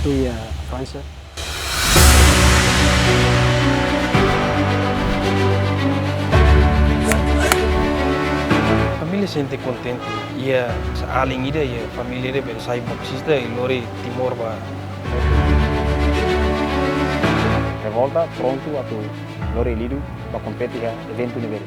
treinamento ia à França. A família se sente contente. Ia além ida ia família de sai boxista e lori Timor ba. Revolta pronto atau lori lidu para competir a evento nível.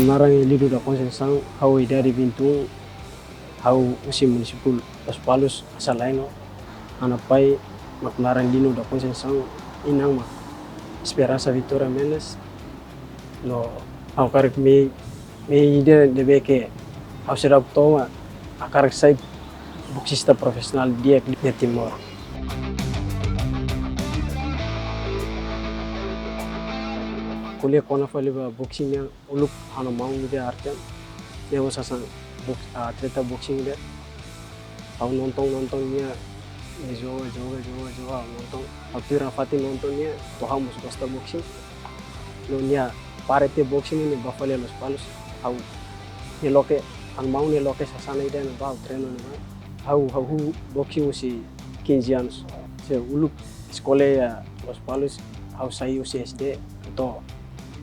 Narang lidu da konsensang hau idari bintung hau usi municipal Los Palos asalaino anapai mak narang dino da konsensang inang mak Esperança Vitória Menes no hau karek me ide de beke hau sedap toma akarek sai boxista profesional dia di Timor. Kuliah kona fale ba boxing yang uluk hana mau mide artian dia wasasan atleta boxing dia au nontonnya joga nonton au tira fati nontonnya to hamus costa boxing lo nia parete boxing ini bafale Los Palos au ni loke an mau ni loke sasana ida na ba treino na au boxing usi 15 anos se uluk sekolah ya Los Palos au sai usi SD to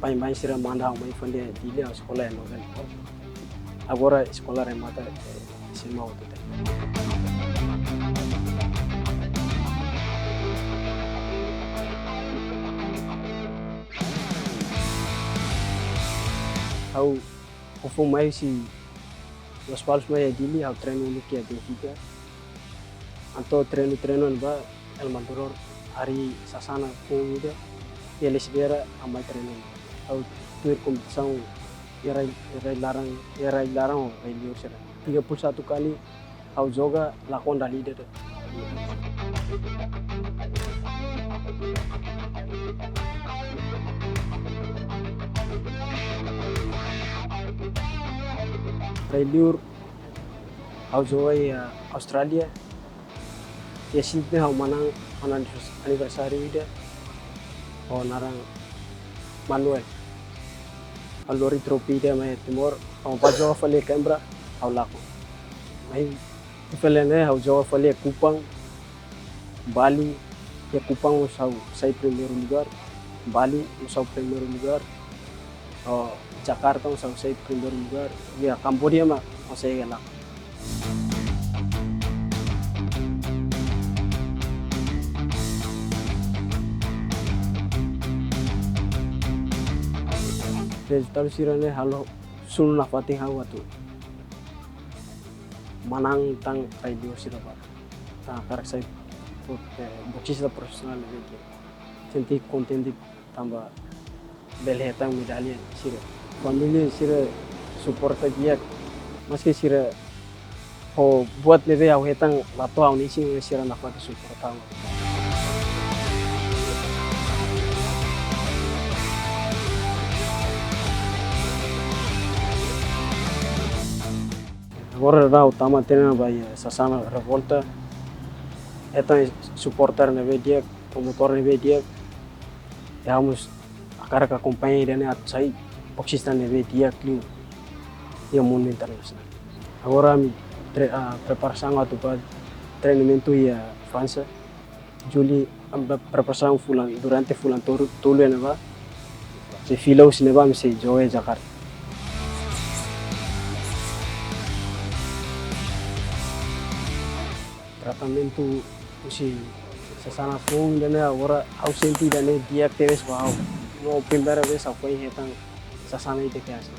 pai sira manda mai fande dile a sekolah no kan agora sekolah remata sima auto te au kufu mai si Los Palos mai dili au treino no que Benfica anto treino ba El Mandoror hari sasana comida e eles vera a mai treino au tuir competição era larang ai liur sera 31 kali au joga lakon da leader ai liur au joga ya Australia ya Sydney au manang anniversary ida oh narang Manuel alori tropi dia mai Timor au bajo fale Canberra au lako mai fale ne au joga fale Kupang Bali ya Kupang usau sai primeiro lugar Bali usau primeiro lugar Jakarta usau sai primeiro lugar ya Cambodia mah usai lako resultado sirane halo sul na fating hawa tu manang tang radio sirapa ta karak sai boxista profesional lagi senti kontenti tamba belhetang medalha sira família sira suporta dia meski sira buat leve au hetang lato au nisi sira na fating suporta agora da utama tena vai sasana revolta eta supporter na dia promotor na dia ya vamos akara ka acompanhar ele at sai boxista na dia kliu dia mundo internacional agora mi preparação para treinamento ia França Juli preparação fulan durante fulan tolu na ba se filau se ba mi se joe Jakarta tratamento usi sasana fong dana agora ausente dana dia teves wow no primeira vez foi hetang sasana ite que asa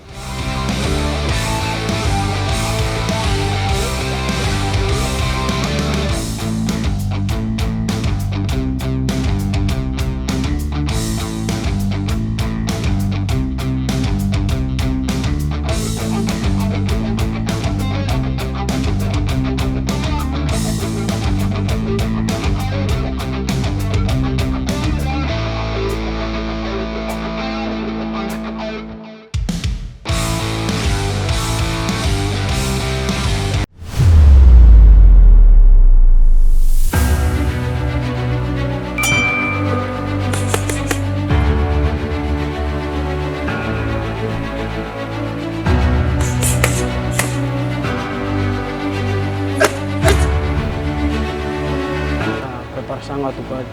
preparação para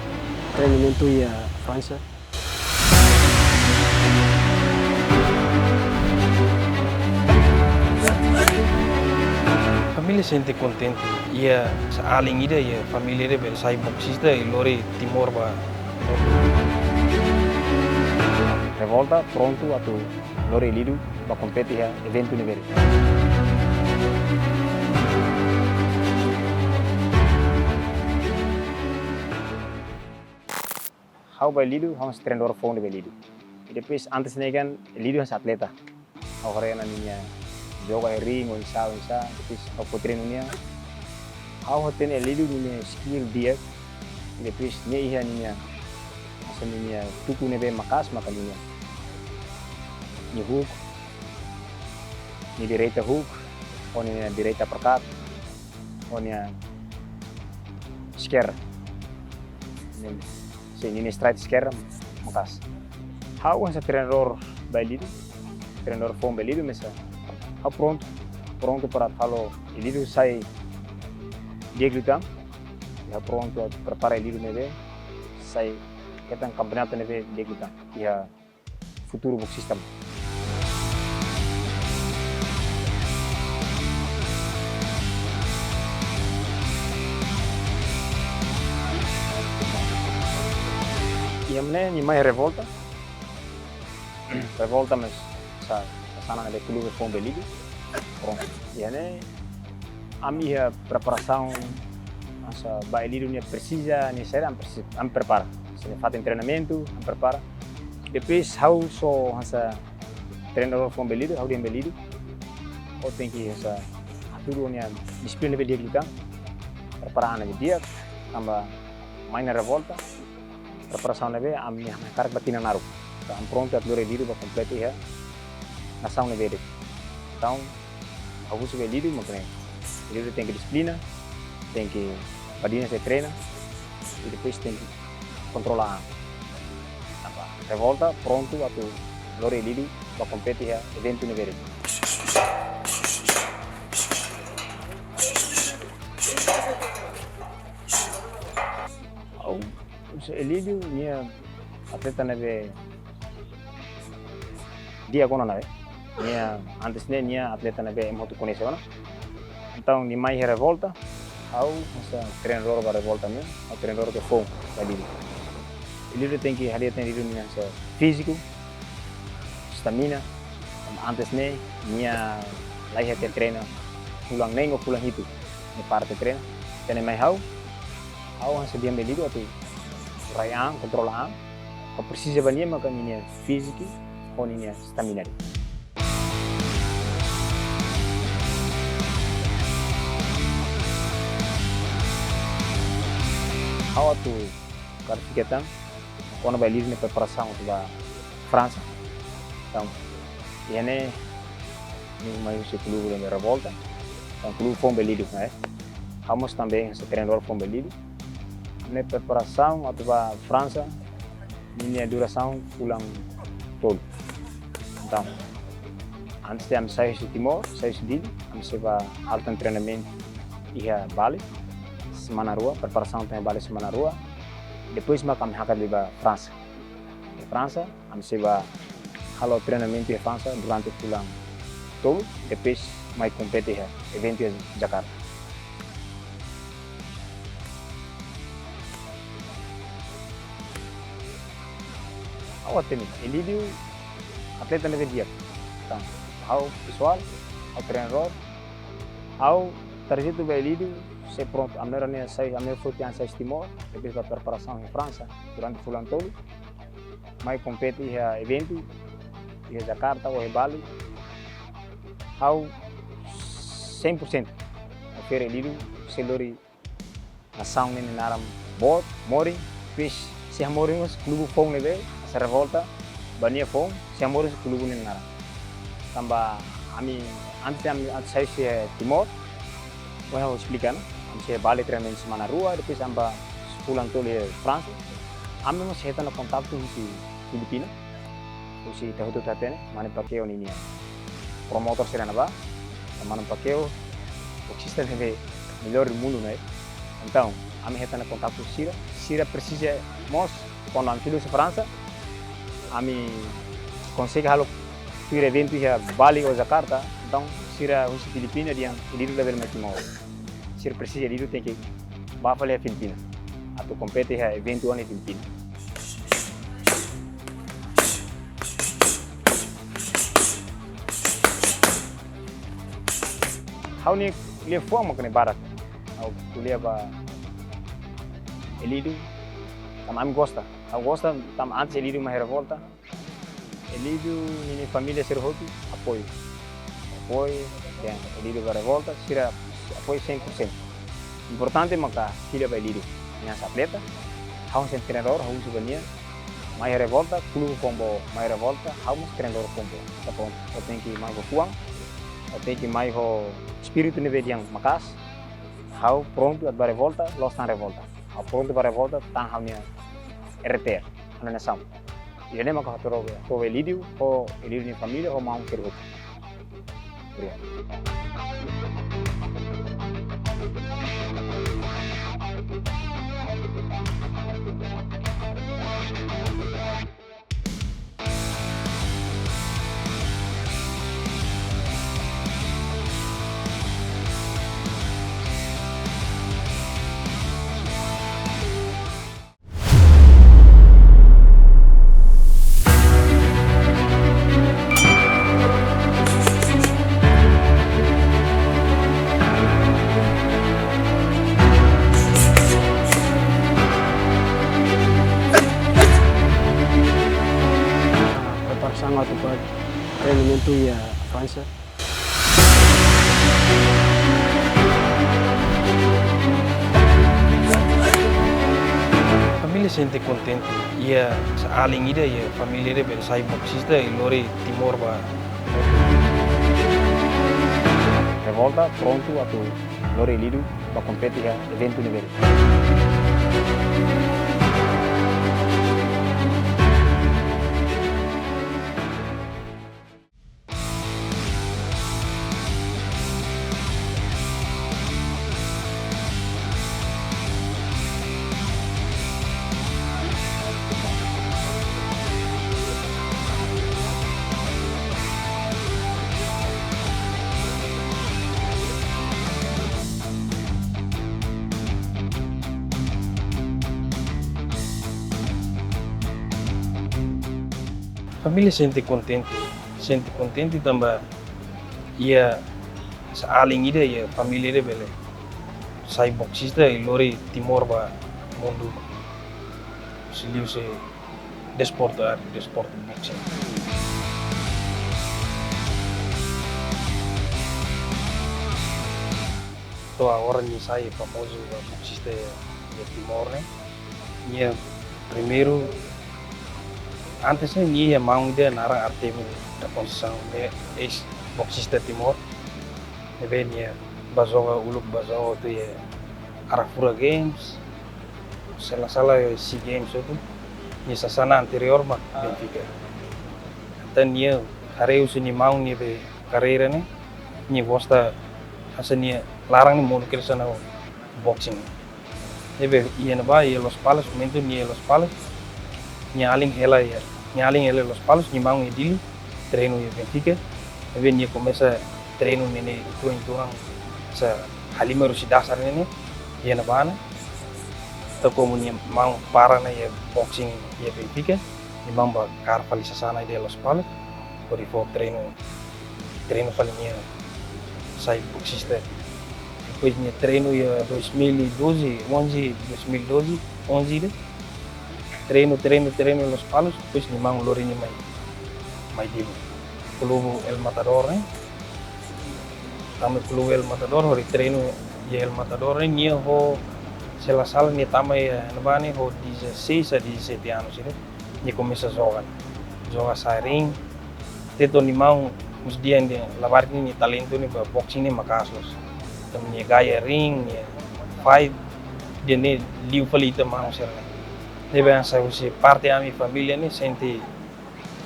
treinamento e a França. A família se sente contente e além disso, a família sai boxista e lori Timor ba. Revolta pronto atau lori lidu para competir a evento nível. How by lidu, how treinador phone nível lidu. E depois antes negan lidu é atleta. Agora na minha joga ring ou insal, depois ao treininho how tem lidu minha skill dia. E depois nem minha asa minha tuku nebe makas makalinya. Ni hook, ni direita hook, ou ni direita perkat, ou ni scare. Ni straight scare makas. How asa treinador balido, treinador phone balido mesa. How pronto para falo elido sai dia glutang. Ya pronto a preparar elido nebe sai ketang campeonato nebe dia glutang. Ya futuro boxista. E a mulher ni mais revolta mas sa sana de clube com belido pronto e a minha preparação essa bailido ni precisa ni ser am prepara se faz treinamento am prepara depois how so essa treinador com belido how dia belido ou tem que essa tudo ni disciplina dia kita preparar na dia tambah main revolta preparação neve a minha cara batina naru am pronto a lore lido para completar nação neve então a uso lido makne lido tem que disciplina tem que badina se treina e depois tem que controlar apa revolta pronto a lore lido para completar evento neve Elidio minha atleta neve dia kono nave minha antes minha atleta neve moto conheceu então ni mais revolta ao essa treinador para revolta minha o treinador que foi Elidio. Elidio tem que hadir tem minha físico stamina antes minha lá ia ter treino pulang nem ou pulang itu ni parte treino tem mais ao essa dia Elidio atau rayaan, controlaan, kau precisa banyak maka ini fisik, kau ini stamina. Awak tu klarifikasi, kau nak balik ni preparação untuk França, então, ini mais o clube de revolta, então clube foi belido, né? Vamos também esse treinador foi belido. Na preparação para França, minha duração pulang todo. Então, antes de eu sair de Timor, sair de Dili, eu estava alto treinamento e Bali, semana rua, preparação tem Bali semana rua. Depois eu kami hakat para França. Di França, eu estava halo treinamento em França durante pulang todo. Depois eu competi evento em Jakarta. Awak temi, Elidio atleta neve dia. Então, ao pessoal, ao treinador, ao trajeto do Elidio, se pronto, a melhor nem sai, a melhor foi que sai Timor, depois da preparação em França durante o ano todo, mais compete e evento, e Jakarta ou Bali, ao 100%. A feira Elidio, se lori nação nem naram bot, mori, fish, se mori os clube fong neve. Essa revolta, banyak fong, se amor se clube nem nada. Tambah, antes de sair de Timor, eu explicar, se balik treinamento semana rua, depois amba pulang tuh di França, kami masih ada kontak tuh di Filipina, si tahu tuh tatene, mana pakai ini promotor serana ba, mana pakai, o sistem neve melhor do mundo, né? Então, ami retando contato com Sira. Sira precisa nós quando ami filho de França, ami consegue halo ir evento ya Bali ou Jakarta, então Sira os Filipina dia lido level mais mau. Sira precisa lido tem que vá fazer a Filipina. Atau compete ya evento na Filipina. Hau ni lia forma kena barat. Hau kuliah ba Elidu, tam ami gosta. Hau gosta tam antes Elidu mais revolta. Elidu ni família ser hotu apoio. Apoio dan Elidu ba revolta sira apoio 100%. Importante maka filha ba Elidu. Minha atleta, hau sem treinador, hau subania. Mais revolta, clube combo mais revolta, hau mas treinador combo. Tá pronto. Eu tenho que mais kuang. Eu tenho que mais o espírito nível yang makas. Hau pronto para revolta, los tan revolta. Hau pronto para revolta, tan hau nia RTR, ano na sam. Ele maka haturo ko Elidio o Elidio ni família o mau kerut. Preparação para treinamento e a França. Família sente contente. Ia sa aling ida ia família de bel sai boxista e lori Timor ba. Revolta pronto atau lori Elidio para competir ya evento nível. Família sente contente tambah ia sa aling ida ia família de bel sai boxista e lori Timor ba mundo. Siliu se desporto boxing. Então agora ni sai famoso boxista de Timor, né? Ia primeiro antes ni ia mau dia narang artemu da posição de ex boxista Timor. Nebe ni bazoga uluk bazoga tu ia Arafura Games. Salah SEA Games itu ni sasana anterior mak Benfica. Dan ni hareu sini mau ni be carreira ni gosta asa ni larang ni mau sana boxing. Nebe ia na ba ia Los Palos momento ni Los Palos. Nyaling ela Los Palos ni mau edili treino e Benfica e vem começa treino nene tuang sa halima rusi dasar nene ia na bana to como ni mau para na e boxing e Benfica ni mau ba carpali sana de Los Palos por ifo treino falinha sai boxista depois ni treino e 2012 11 treino Los Palos, depois ni mau lori ni mai di Clube El Matador, né? Tama Clube El Matador, hori treino e El Matador, ni ho sela sala ni tama nabani ho 16 a 17 anos, né? Ni começa a jogar sairing, teto ni mau os dia ni lavar ni talento ni boxing ni makasos, tam ni gaya ring, ni fight, dia ni liu falita mau serna. Deve ser parte da minha família, né? Sente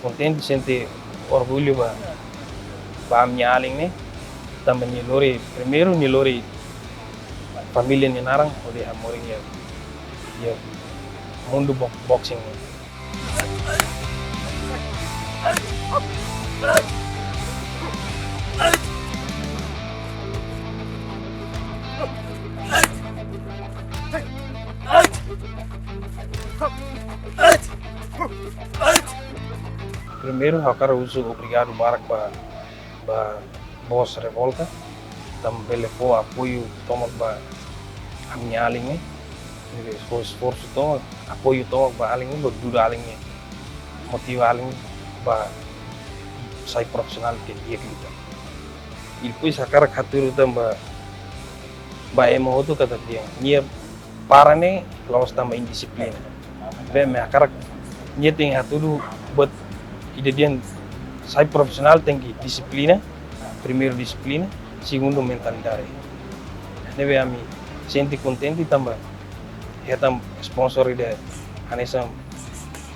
contente, sente orgulho ba minha aling, né? Também ni lori primeiro ni lori família ni narang ode amoring ya mundo boxing ni. Primeiro, eu quero obrigado Barak ba boss revolta, também levou apoio toma ba a minha linha, esforço toma apoio toma ba aling ba dura aling motiva aling ba sai profissional que dia kita. E depois a cara katuru tamba ba emo tu kata dia, nia para ne lawas tamba indisiplina. Bem, a cara nia tem haturu buat ideia sai profissional tem que disciplina, primeiro disciplina, segundo mentalidade. Neve a mim senti contente também. Ya tam sponsor ide anessa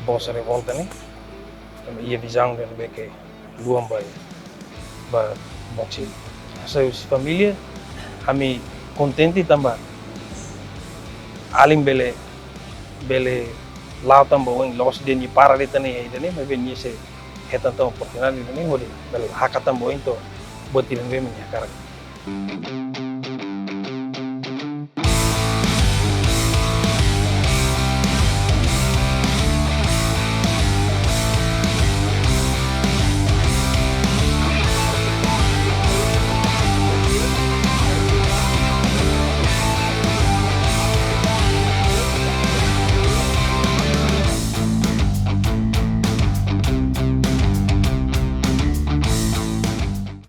boss revolta ne. Ia visão dan beke luam ba boxing. Asa família kami contente também. Alim bele lao tambah weng los dia ni para dia tani ini mungkin ni se heta tahu oportunidade ini boleh bel hak tambah itu buat tilang dia menyakar.